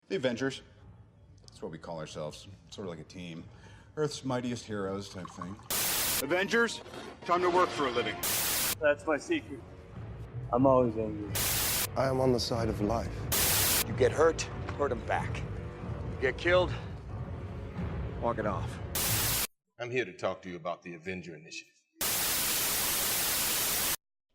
The Avengers. That's what we call ourselves. Sort of like a team. Earth's mightiest heroes type thing. Avengers, time to work for a living. That's my secret. I'm always angry. I am on the side of life. You get hurt, hurt him back. You get killed, Walk it off. I'm here to talk to you about the Avenger Initiative.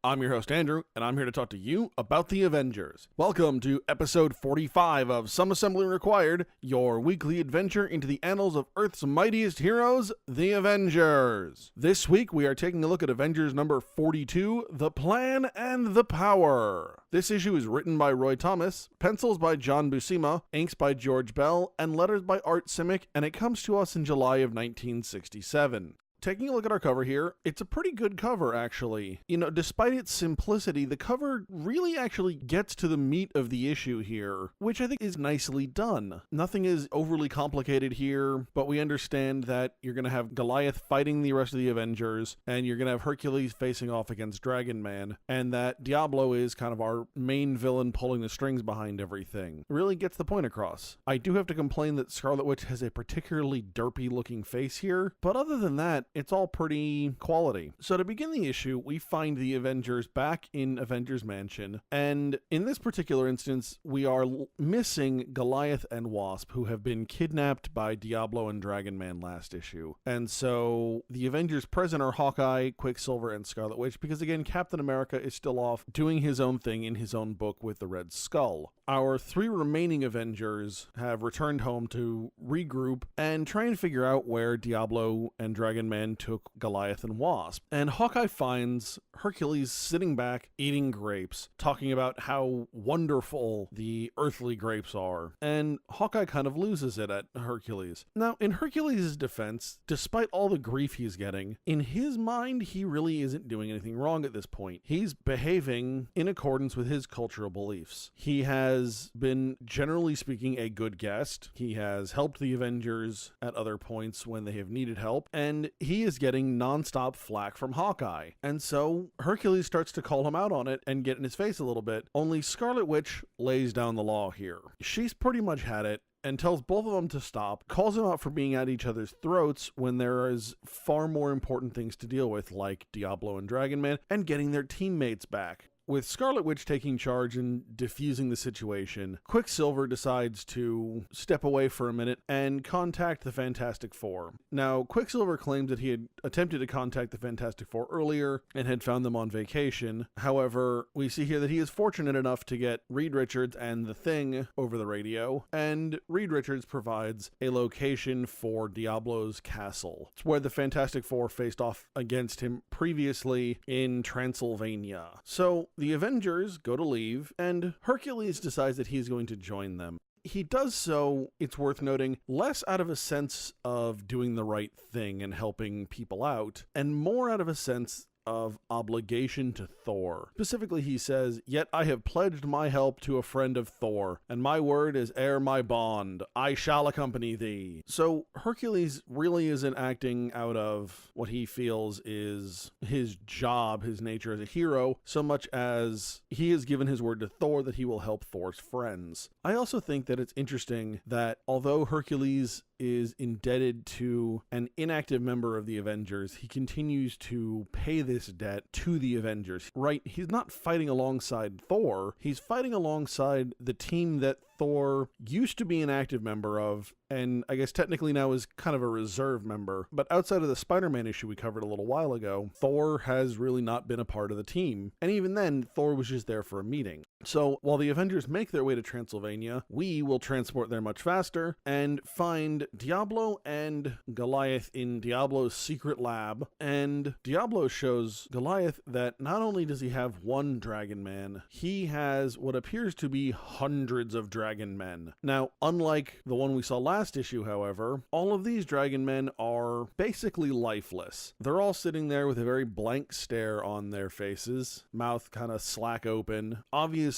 I'm your host, Andrew, and I'm here to talk to you about the Avengers. Welcome to episode 45 of Some Assembly Required, your weekly adventure into the annals of Earth's mightiest heroes, the Avengers. This week, we are taking a look at Avengers number 42, The Plan and the Power. This issue is written by Roy Thomas, pencils by John Buscema, inks by George Bell, and letters by Art Simic, and it comes to us in July of 1967. Taking a look at our cover here, it's a pretty good cover, actually. You know, despite its simplicity, the cover really actually gets to the meat of the issue here, which I think is nicely done. Nothing is overly complicated here, but we understand that you're going to have Goliath fighting the rest of the Avengers, and you're going to have Hercules facing off against Dragon Man, and that Diablo is kind of our main villain pulling the strings behind everything. It really gets the point across. I do have to complain that Scarlet Witch has a particularly derpy-looking face here, but other than that, it's all pretty quality. So to begin the issue, we find the Avengers back in Avengers Mansion, and in this particular instance, we are missing Goliath and Wasp, who have been kidnapped by Diablo and Dragon Man last issue. And so the Avengers present are Hawkeye, Quicksilver, and Scarlet Witch, because again, Captain America is still off doing his own thing in his own book with the Red Skull. Our three remaining Avengers have returned home to regroup and try and figure out where Diablo and Dragon Man took Goliath and Wasp. And Hawkeye finds Hercules sitting back eating grapes, talking about how wonderful the earthly grapes are. And Hawkeye kind of loses it at Hercules. Now, in Hercules' defense, despite all the grief he's getting, in his mind, he really isn't doing anything wrong at this point. He's behaving in accordance with his cultural beliefs. He has been, generally speaking, a good guest. He has helped the Avengers at other points when they have needed help, and he is getting nonstop flack from Hawkeye. And so Hercules starts to call him out on it and get in his face a little bit, only Scarlet Witch lays down the law here. She's pretty much had it and tells both of them to stop, calls them out for being at each other's throats when there is far more important things to deal with, like Diablo and Dragon Man, and getting their teammates back. With Scarlet Witch taking charge and diffusing the situation, Quicksilver decides to step away for a minute and contact the Fantastic Four. Now, Quicksilver claims that he had attempted to contact the Fantastic Four earlier and had found them on vacation. However, we see here that he is fortunate enough to get Reed Richards and the Thing over the radio, and Reed Richards provides a location for Diablo's castle. It's where the Fantastic Four faced off against him previously in Transylvania. So, the Avengers go to leave, and Hercules decides that he's going to join them. He does so, it's worth noting, less out of a sense of doing the right thing and helping people out, and more out of a sense of obligation to Thor. Specifically, he says, "Yet I have pledged my help to a friend of Thor, and my word is ere my bond. I shall accompany thee." So Hercules really isn't acting out of what he feels is his job, his nature as a hero, so much as he has given his word to Thor that he will help Thor's friends. I also think that it's interesting that although Hercules is indebted to an inactive member of the Avengers, he continues to pay this debt to the Avengers. Right? He's not fighting alongside Thor. He's fighting alongside the team that Thor used to be an active member of, and I guess technically now is kind of a reserve member. But outside of the Spider-Man issue we covered a little while ago, Thor has really not been a part of the team. And even then, Thor was just there for a meeting. So while the Avengers make their way to Transylvania, we will transport there much faster and find Diablo and Goliath in Diablo's secret lab. And Diablo shows Goliath that not only does he have one Dragon Man, he has what appears to be hundreds of Dragon Men. Now, unlike the one we saw last issue, however, all of these Dragon Men are basically lifeless. They're all sitting there with a very blank stare on their faces, mouth kind of slack open, obviously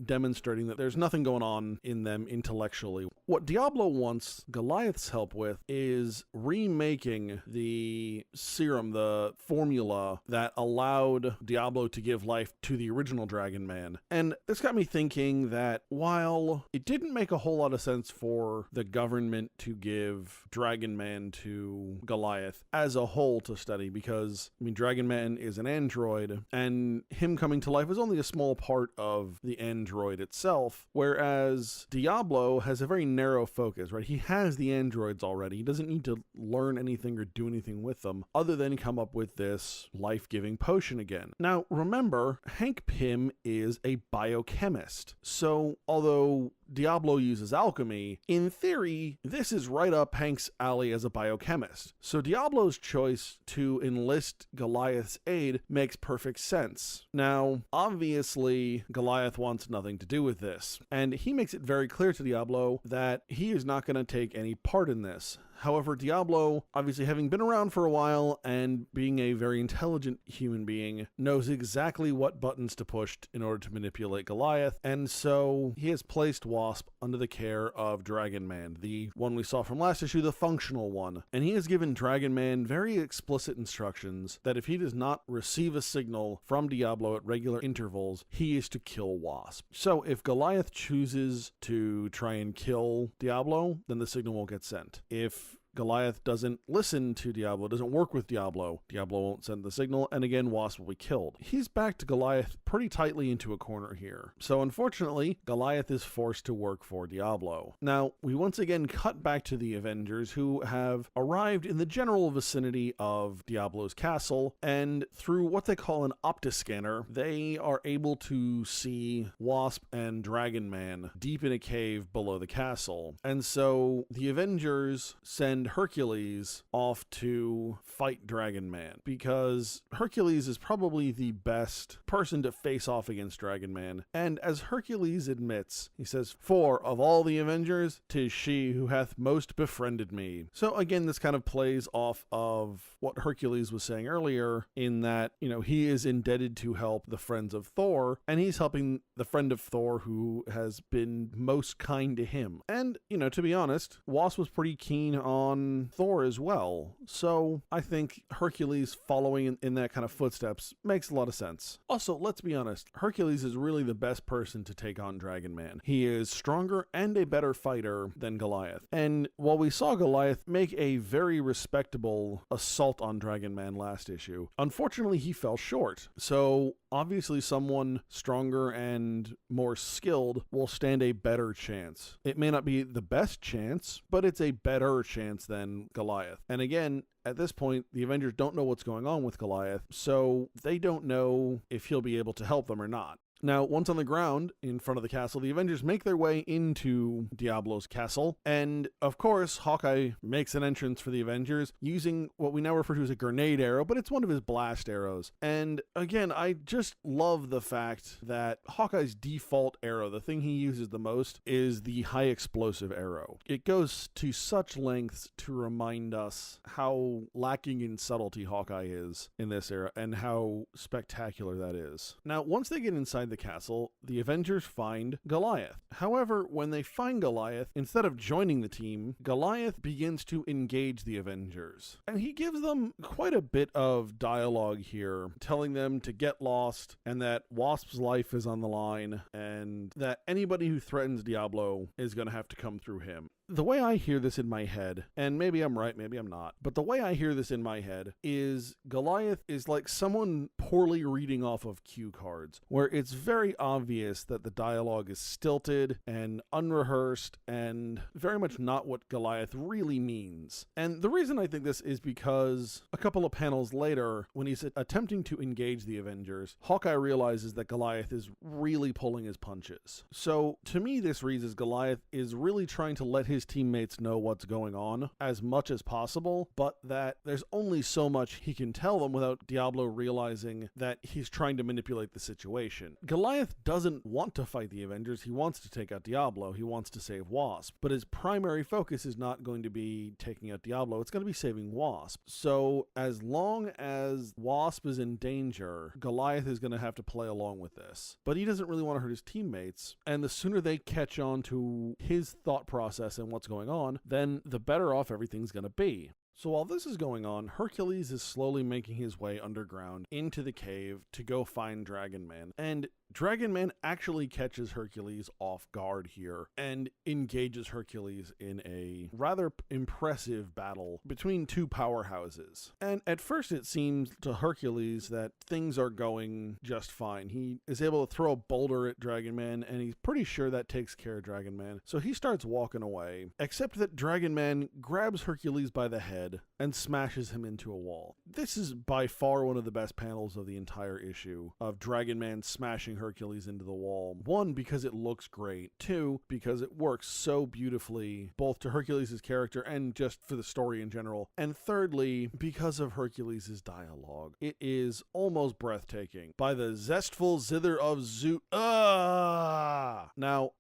demonstrating that there's nothing going on in them intellectually. What Diablo wants Goliath's help with is remaking the serum, the formula that allowed Diablo to give life to the original Dragon Man. And this got me thinking that while it didn't make a whole lot of sense for the government to give Dragon Man to Goliath as a whole to study, because, I mean, Dragon Man is an android, and him coming to life is only a small part of the android itself, whereas Diablo has a very narrow focus, right? He has the androids already. He doesn't need to learn anything or do anything with them other than come up with this life-giving potion again. Now, remember, Hank Pym is a biochemist, so although Diablo uses alchemy, in theory, this is right up Hank's alley as a biochemist. So Diablo's choice to enlist Goliath's aid makes perfect sense. Now, obviously, Goliath wants nothing to do with this, and he makes it very clear to Diablo that he is not going to take any part in this. However, Diablo, obviously having been around for a while and being a very intelligent human being, knows exactly what buttons to push in order to manipulate Goliath, and so he has placed Wasp under the care of Dragon Man, the one we saw from last issue, the functional one. And he has given Dragon Man very explicit instructions that if he does not receive a signal from Diablo at regular intervals, he is to kill Wasp. So if Goliath chooses to try and kill Diablo, then the signal won't get sent. If Goliath doesn't listen to Diablo, doesn't work with Diablo, Diablo won't send the signal, and again, Wasp will be killed. He's backed Goliath pretty tightly into a corner here. So unfortunately, Goliath is forced to work for Diablo. Now, we once again cut back to the Avengers, who have arrived in the general vicinity of Diablo's castle, and through what they call an optiscanner, they are able to see Wasp and Dragon Man deep in a cave below the castle. And so the Avengers send Hercules off to fight Dragon Man, because Hercules is probably the best person to face off against Dragon Man. And as Hercules admits, he says, "For of all the Avengers, 'tis she who hath most befriended me." So again, this kind of plays off of what Hercules was saying earlier, in that, you know, he is indebted to help the friends of Thor, and he's helping the friend of Thor who has been most kind to him. And, you know, to be honest, Wasp was pretty keen on Thor as well. So I think Hercules following in that kind of footsteps makes a lot of sense. Also, let's be honest, Hercules is really the best person to take on Dragon Man. He is stronger and a better fighter than Goliath. And while we saw Goliath make a very respectable assault on Dragon Man last issue, unfortunately he fell short. So obviously someone stronger and more skilled will stand a better chance. It may not be the best chance, but it's a better chance than Goliath. And again, at this point, the Avengers don't know what's going on with Goliath, so they don't know if he'll be able to help them or not. Now, once on the ground in front of the castle, the Avengers make their way into Diablo's castle, and of course, Hawkeye makes an entrance for the Avengers using what we now refer to as a grenade arrow, but it's one of his blast arrows. And again, I just love the fact that Hawkeye's default arrow, the thing he uses the most, is the high explosive arrow. It goes to such lengths to remind us how lacking in subtlety Hawkeye is in this era, and how spectacular that is. Now, once they get inside the castle, the Avengers find Goliath. However, when they find Goliath, instead of joining the team, Goliath begins to engage the Avengers. And he gives them quite a bit of dialogue here, telling them to get lost, and that Wasp's life is on the line, and that anybody who threatens Diablo is going to have to come through him. The way I hear this in my head, and maybe I'm right, maybe I'm not, but the way I hear this in my head is Goliath is like someone poorly reading off of cue cards, where it's very obvious that the dialogue is stilted and unrehearsed and very much not what Goliath really means. And the reason I think this is because a couple of panels later, when he's attempting to engage the Avengers, Hawkeye realizes that Goliath is really pulling his punches. So to me, this reads as Goliath is really trying to let his teammates know what's going on as much as possible, but that there's only so much he can tell them without Diablo realizing that he's trying to manipulate the situation. Goliath doesn't want to fight the Avengers. He wants to take out Diablo. He wants to save Wasp, but his primary focus is not going to be taking out Diablo. It's going to be saving Wasp. So as long as Wasp is in danger, Goliath is going to have to play along with this, but he doesn't really want to hurt his teammates. And the sooner they catch on to his thought process and what's going on, then the better off everything's going to be. So while this is going on, Hercules is slowly making his way underground into the cave to go find Dragon Man. And Dragon Man actually catches Hercules off guard here and engages Hercules in a rather impressive battle between two powerhouses. And at first it seems to Hercules that things are going just fine. He is able to throw a boulder at Dragon Man, and he's pretty sure that takes care of Dragon Man. So he starts walking away, except that Dragon Man grabs Hercules by the head and smashes him into a wall. This is by far one of the best panels of the entire issue, of Dragon Man smashing Hercules into the wall. One, because it looks great. Two, because it works so beautifully, both to Hercules' character and just for the story in general. And thirdly, because of Hercules' dialogue. It is almost breathtaking. By the zestful zither of Zeus. Now,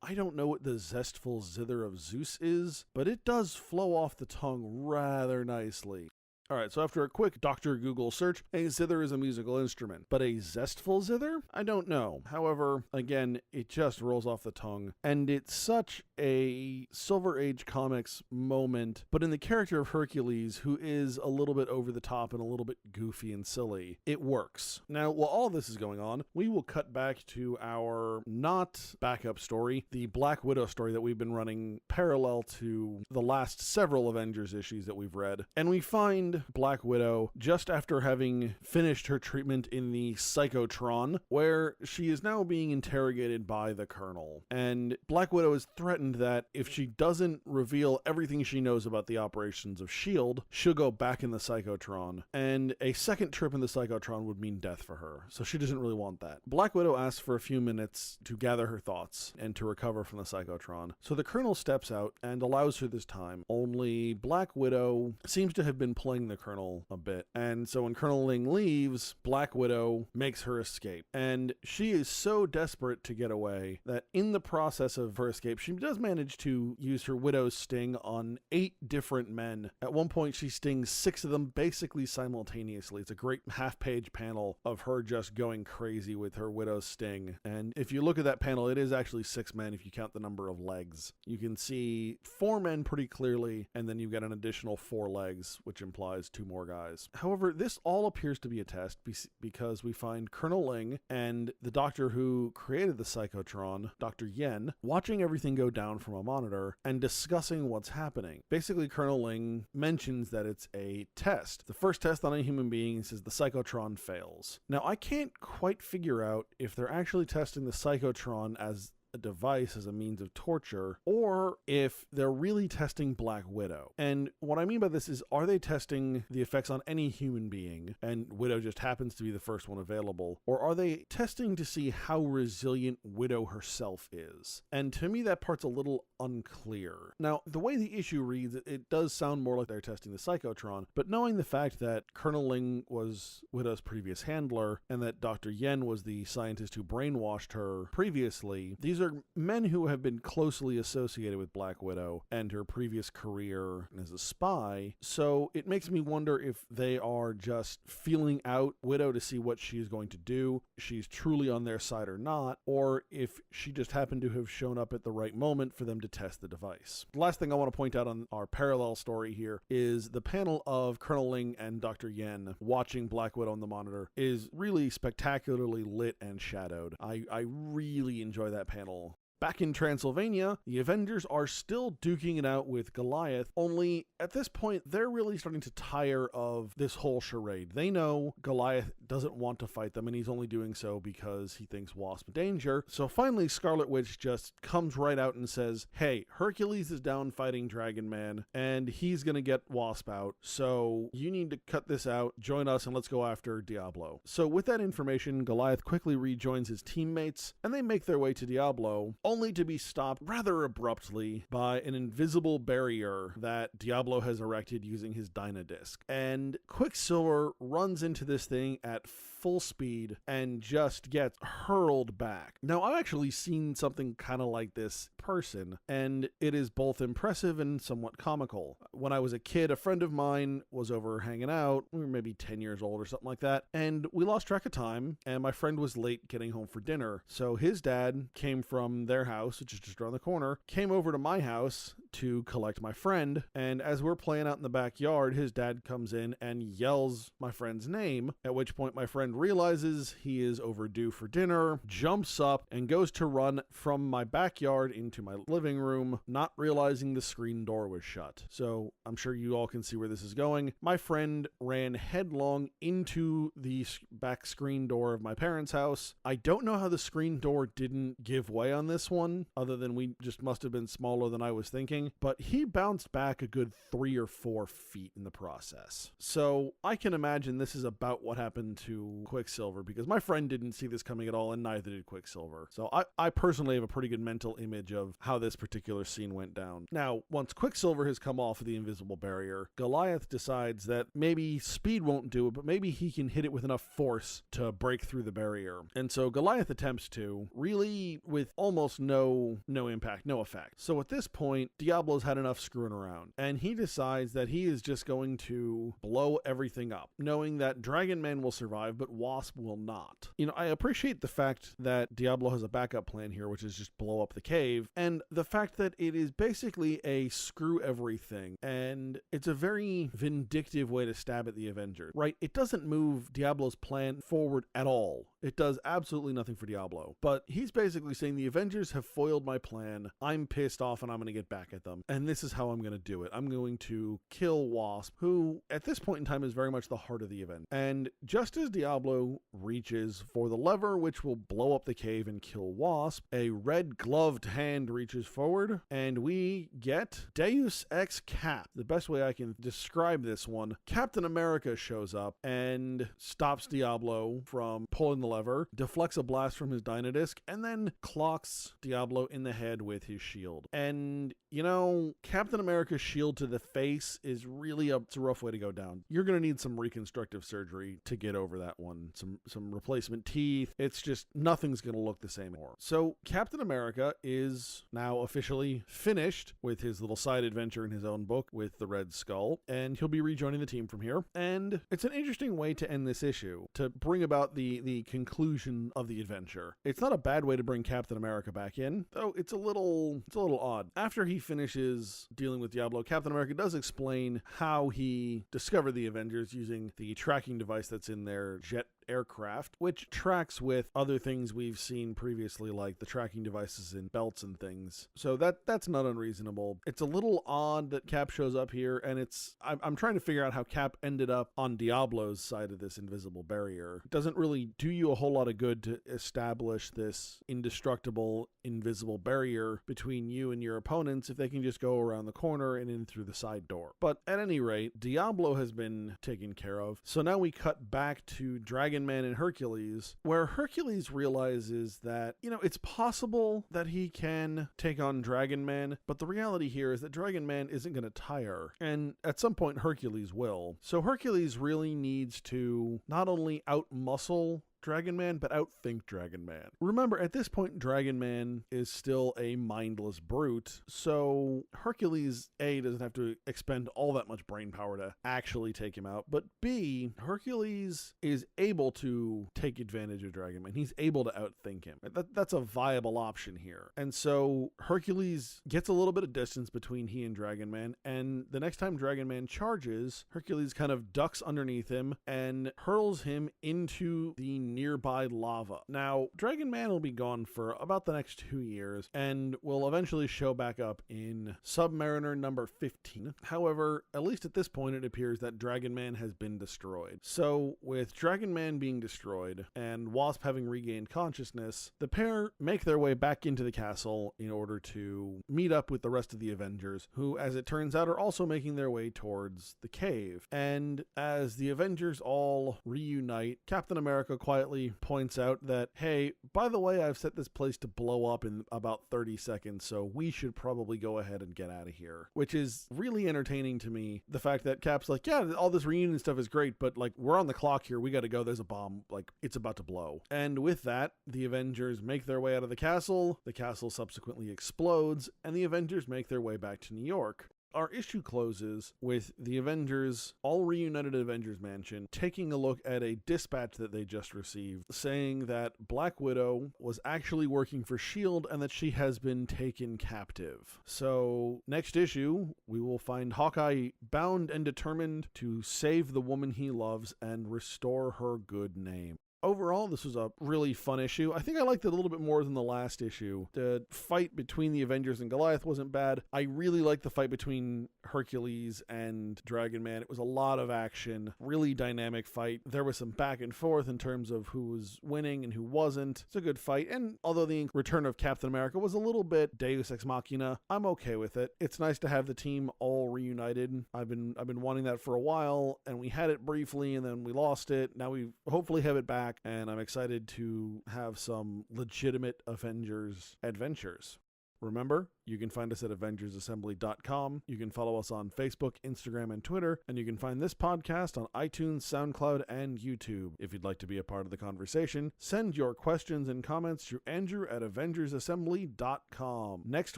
I don't know what the zestful zither of Zeus is, but it does flow off the tongue rather nicely. Alright, so after a quick Dr. Google search, a zither is a musical instrument. But a zestful zither? I don't know. However, again, it just rolls off the tongue. And it's such a Silver Age comics moment, but in the character of Hercules, who is a little bit over the top and a little bit goofy and silly, it works. Now, while all this is going on, we will cut back to our not backup story, the Black Widow story that we've been running parallel to the last several Avengers issues that we've read. And we find Black Widow just after having finished her treatment in the Psychotron, where she is now being interrogated by the Colonel. And Black Widow is threatened that if she doesn't reveal everything she knows about the operations of S.H.I.E.L.D., she'll go back in the Psychotron. And a second trip in the Psychotron would mean death for her, so she doesn't really want that. Black Widow asks for a few minutes to gather her thoughts and to recover from the Psychotron. So the Colonel steps out and allows her this time, only Black Widow seems to have been playing the Colonel a bit. And so when Colonel Ling leaves, Black Widow makes her escape. And she is so desperate to get away that in the process of her escape, she does manage to use her Widow's sting on 8 different men. At one point, she stings 6 of them basically simultaneously. It's a great half-page panel of her just going crazy with her Widow's sting. And if you look at that panel, it is actually 6 men if you count the number of legs. You can see 4 men pretty clearly, and then you've got an additional 4 legs, which implies 2 more guys. However, this all appears to be a test because we find Colonel Ling and the doctor who created the Psychotron, Dr. Yen, watching everything go down from a monitor and discussing what's happening. Basically, Colonel Ling mentions that it's a test. The first test on a human being says the Psychotron fails. Now, I can't quite figure out if they're actually testing the Psychotron as a device as a means of torture, or if they're really testing Black Widow. And what I mean by this is, are they testing the effects on any human being, and Widow just happens to be the first one available, or are they testing to see how resilient Widow herself is? And to me, that part's a little unclear. Now, the way the issue reads, it does sound more like they're testing the Psychotron, but knowing the fact that Colonel Ling was Widow's previous handler, and that Dr. Yen was the scientist who brainwashed her previously, these are men who have been closely associated with Black Widow and her previous career as a spy, so it makes me wonder if they are just feeling out Widow to see what she's going to do, she's truly on their side or not, or if she just happened to have shown up at the right moment for them to test the device. The last thing I want to point out on our parallel story here is the panel of Colonel Ling and Dr. Yen watching Black Widow on the monitor is really spectacularly lit and shadowed. I really enjoy that panel. Back in Transylvania, the Avengers are still duking it out with Goliath, only at this point, they're really starting to tire of this whole charade. They know Goliath doesn't want to fight them, and he's only doing so because he thinks Wasp's in danger. So finally, Scarlet Witch just comes right out and says, hey, Hercules is down fighting Dragon Man, and he's gonna get Wasp out, so you need to cut this out, join us, and let's go after Diablo. So with that information, Goliath quickly rejoins his teammates, and they make their way to Diablo, only to be stopped rather abruptly by an invisible barrier that Diablo has erected using his Dynadisc. And Quicksilver runs into this thing at full speed and just gets hurled back. Now, I've actually seen something kind of like this in person, and it is both impressive and somewhat comical. When I was a kid, a friend of mine was over hanging out. We were maybe 10 years old or something like that, and we lost track of time, and my friend was late getting home for dinner. So his dad came from their their house, which is just around the corner, came over to my house to collect my friend. And as we're playing out in the backyard, his dad comes in and yells my friend's name, at which point my friend realizes he is overdue for dinner, jumps up, and goes to run from my backyard into my living room, not realizing the screen door was shut. So I'm sure you all can see where this is going. My friend ran headlong into the back screen door of my parents' house. I don't know how the screen door didn't give way on this one, other than we just must have been smaller than I was thinking, but he bounced back a good 3 or 4 feet in the process. So I can imagine this is about what happened to Quicksilver, because my friend didn't see this coming at all, and neither did Quicksilver. So I personally have a pretty good mental image of how this particular scene went down. Now, once Quicksilver has come off of the invisible barrier, Goliath decides that maybe speed won't do it, but maybe he can hit it with enough force to break through the barrier. And so Goliath attempts to, really with almost no impact, no effect. So at this point, Diablo's had enough screwing around, and he decides that he is just going to blow everything up, knowing that Dragon Man will survive, but Wasp will not. You know, I appreciate the fact that Diablo has a backup plan here, which is just blow up the cave, and the fact that it is basically a screw everything, and it's a very vindictive way to stab at the Avengers, right? It doesn't move Diablo's plan forward at all. It does absolutely nothing for Diablo, but he's basically saying the Avengers have foiled my plan. I'm pissed off and I'm going to get back at them, and this is how I'm going to do it. I'm going to kill Wasp, who at this point in time is very much the heart of the event. And just as Diablo reaches for the lever which will blow up the cave and kill Wasp, a red gloved hand reaches forward, and we get Deus Ex Cap. The best way I can describe this one, Captain America shows up and stops Diablo from pulling the lever, deflects a blast from his Dynadisc, and then clocks Diablo in the head with his shield. And, you know, Captain America's shield to the face is really it's a rough way to go down. You're going to need some reconstructive surgery to get over that one. Some replacement teeth. It's just, nothing's going to look the same anymore. So Captain America is now officially finished with his little side adventure in his own book with the Red Skull, and he'll be rejoining the team from here. And it's an interesting way to end this issue, to bring about the conclusion of the adventure. It's not a bad way to bring Captain America back in, though it's a little odd. After he finishes dealing with Diablo, Captain America does explain how he discovered the Avengers using the tracking device that's in their jet aircraft, which tracks with other things we've seen previously, like the tracking devices in belts and things. So that's not unreasonable. It's a little odd that Cap shows up here, and I'm trying to figure out how Cap ended up on Diablo's side of this invisible barrier. It doesn't really do you a whole lot of good to establish this indestructible invisible barrier between you and your opponents if they can just go around the corner and in through the side door. But at any rate, Diablo has been taken care of. So now we cut back to Dragon Man and Hercules, where Hercules realizes that, you know, it's possible that he can take on Dragon Man, but the reality here is that Dragon Man isn't going to tire, and at some point Hercules will. So Hercules really needs to not only outmuscle Dragon Man, but outthink Dragon Man. Remember, at this point, Dragon Man is still a mindless brute, so Hercules, A, doesn't have to expend all that much brain power to actually take him out, but B, Hercules is able to take advantage of Dragon Man. He's able to outthink him. That's a viable option here. And so Hercules gets a little bit of distance between he and Dragon Man, and the next time Dragon Man charges, Hercules kind of ducks underneath him and hurls him into the nearby lava. Now, Dragon Man will be gone for about the next 2 years and will eventually show back up in Submariner number 15. However, at least at this point, it appears that Dragon Man has been destroyed. So, with Dragon Man being destroyed and Wasp having regained consciousness, the pair make their way back into the castle in order to meet up with the rest of the Avengers, who, as it turns out, are also making their way towards the cave. And as the Avengers all reunite, Captain America quietly points out that, hey, by the way, I've set this place to blow up in about 30 seconds, so we should probably go ahead and get out of here. Which is really entertaining to me. The fact that Cap's like, yeah, all this reunion stuff is great, but like, we're on the clock here, we gotta go, there's a bomb, like, it's about to blow. And with that, the Avengers make their way out of the castle subsequently explodes, and the Avengers make their way back to New York. our issue closes with the Avengers, all reunited Avengers Mansion, taking a look at a dispatch that they just received saying that Black Widow was actually working for S.H.I.E.L.D. and that she has been taken captive. So next issue, we will find Hawkeye bound and determined to save the woman he loves and restore her good name. Overall, this was a really fun issue. I think I liked it a little bit more than the last issue. The fight between the Avengers and Goliath wasn't bad. I really liked the fight between Hercules and Dragon Man. It was a lot of action, really dynamic fight. There was some back and forth in terms of who was winning and who wasn't. It's a good fight, and although the return of Captain America was a little bit Deus Ex Machina, I'm okay with it. It's nice to have the team all reunited. I've been wanting that for a while, and we had it briefly, and then we lost it. Now we hopefully have it back. And I'm excited to have some legitimate Avengers adventures. Remember, you can find us at AvengersAssembly.com. You can follow us on Facebook, Instagram, and Twitter. And you can find this podcast on iTunes, SoundCloud, and YouTube. If you'd like to be a part of the conversation, send your questions and comments to Andrew at AvengersAssembly.com. Next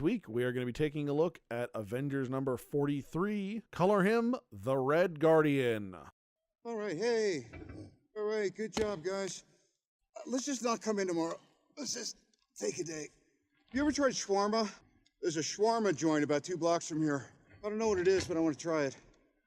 week, we are going to be taking a look at Avengers number 43. Color him the Red Guardian. All right, hey. All right, good job, guys. Let's just not come in tomorrow. Let's just take a day. You ever tried shawarma? There's a shawarma joint about 2 blocks from here. I don't know what it is, but I want to try it.